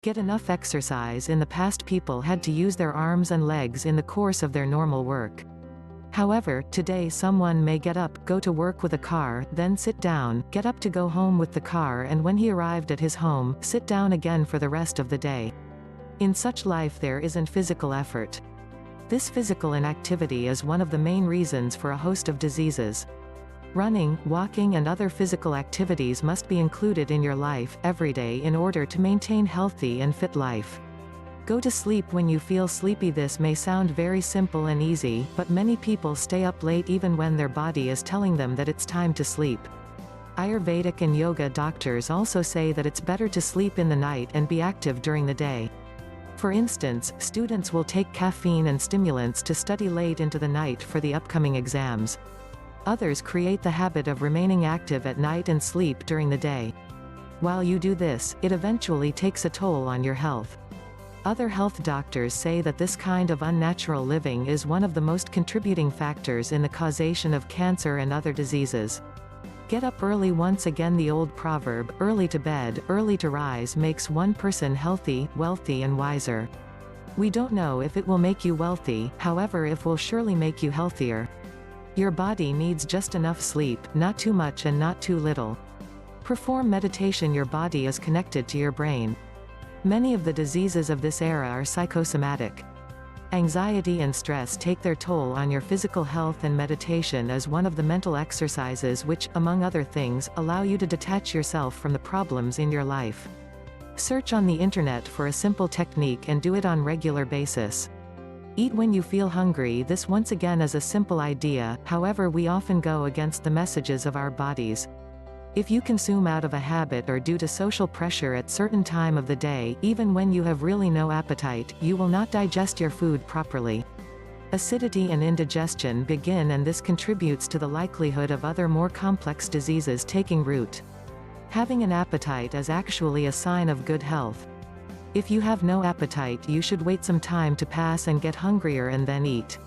Get enough exercise. In the past, people had to use their arms and legs in the course of their normal work. However, today someone may get up, go to work with a car, then sit down, get up to go home with the car, and when he arrived at his home, sit down again for the rest of the day. In such life there isn't physical effort. This physical inactivity is one of the main reasons for a host of diseases. Running, walking and other physical activities must be included in your life, every day, in order to maintain healthy and fit life. Go to sleep when you feel sleepy. This may sound very simple and easy, but many people stay up late even when their body is telling them that it's time to sleep. Ayurvedic and yoga doctors also say that it's better to sleep in the night and be active during the day. For instance, students will take caffeine and stimulants to study late into the night for the upcoming exams. Others create the habit of remaining active at night and sleep during the day. While you do this, it eventually takes a toll on your health. Other health doctors say that this kind of unnatural living is one of the most contributing factors in the causation of cancer and other diseases. Get up early. Once again, the old proverb, early to bed, early to rise, makes one person healthy, wealthy and wiser. We don't know if it will make you wealthy, however it will surely make you healthier. Your body needs just enough sleep, not too much and not too little. Perform meditation. Your body is connected to your brain. Many of the diseases of this era are psychosomatic. Anxiety and stress take their toll on your physical health, and meditation is one of the mental exercises which, among other things, allow you to detach yourself from the problems in your life. Search on the internet for a simple technique and do it on regular basis. Eat when you feel hungry. This once again is a simple idea, however we often go against the messages of our bodies. If you consume out of a habit or due to social pressure at certain time of the day, even when you have really no appetite, you will not digest your food properly. Acidity and indigestion begin, and this contributes to the likelihood of other more complex diseases taking root. Having an appetite is actually a sign of good health. If you have no appetite, you should wait some time to pass and get hungrier and then eat.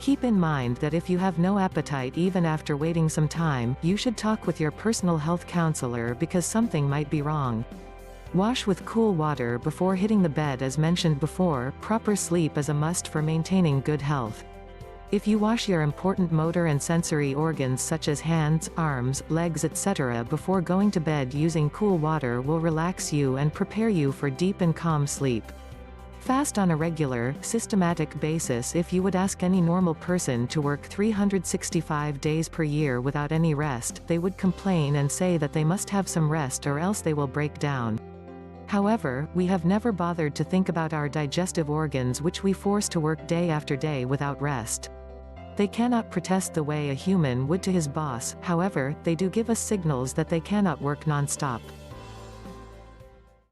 Keep in mind that if you have no appetite even after waiting some time, you should talk with your personal health counselor because something might be wrong. Wash with cool water before hitting the bed. As mentioned before, proper sleep is a must for maintaining good health. If you wash your important motor and sensory organs such as hands, arms, legs, etc. before going to bed, using cool water will relax you and prepare you for deep and calm sleep. Fast on a regular, systematic basis. If you would ask any normal person to work 365 days per year without any rest, they would complain and say that they must have some rest or else they will break down. However, we have never bothered to think about our digestive organs, which we force to work day after day without rest. They cannot protest the way a human would to his boss, however, they do give us signals that they cannot work non-stop.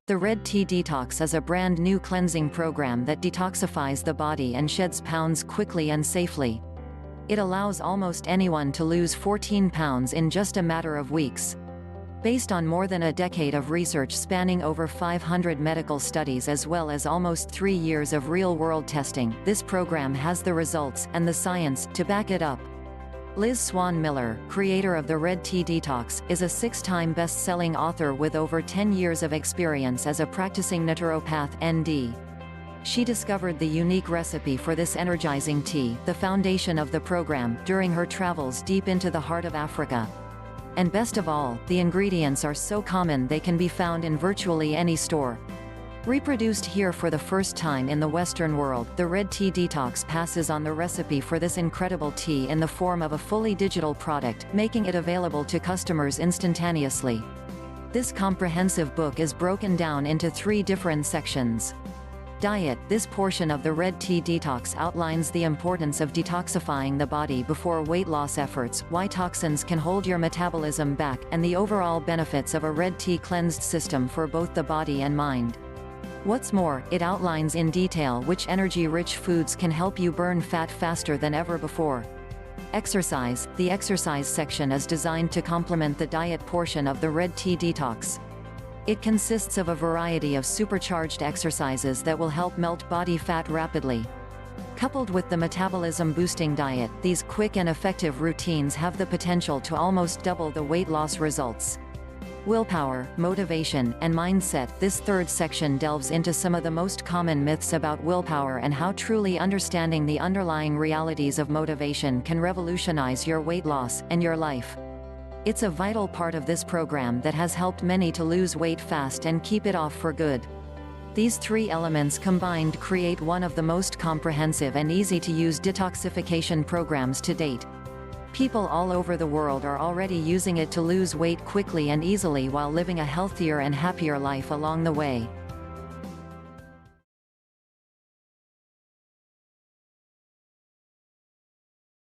The Red Tea Detox is a brand new cleansing program that detoxifies the body and sheds pounds quickly and safely. It allows almost anyone to lose 14 pounds in just a matter of weeks. Based on more than a decade of research spanning over 500 medical studies as well as almost 3 years of real-world testing, this program has the results and the science to back it up. Liz Swan Miller, creator of the Red Tea Detox, is a 6-time best-selling author with over 10 years of experience as a practicing naturopath, ND. She discovered the unique recipe for this energizing tea, the foundation of the program, during her travels deep into the heart of Africa. And best of all, the ingredients are so common they can be found in virtually any store. Reproduced here for the first time in the Western world, the Red Tea Detox passes on the recipe for this incredible tea in the form of a fully digital product, making it available to customers instantaneously. This comprehensive book is broken down into 3 different sections. Diet. This portion of the Red Tea Detox outlines the importance of detoxifying the body before weight loss efforts, why toxins can hold your metabolism back, and the overall benefits of a red tea cleansed system for both the body and mind. What's more, it outlines in detail which energy-rich foods can help you burn fat faster than ever before. Exercise. The exercise section is designed to complement the diet portion of the Red Tea Detox. It consists of a variety of supercharged exercises that will help melt body fat rapidly. Coupled with the metabolism-boosting diet, these quick and effective routines have the potential to almost double the weight loss results. Willpower, motivation, and mindset. This third section delves into some of the most common myths about willpower and how truly understanding the underlying realities of motivation can revolutionize your weight loss and your life. It's a vital part of this program that has helped many to lose weight fast and keep it off for good. These three elements combined create one of the most comprehensive and easy-to-use detoxification programs to date. People all over the world are already using it to lose weight quickly and easily while living a healthier and happier life along the way.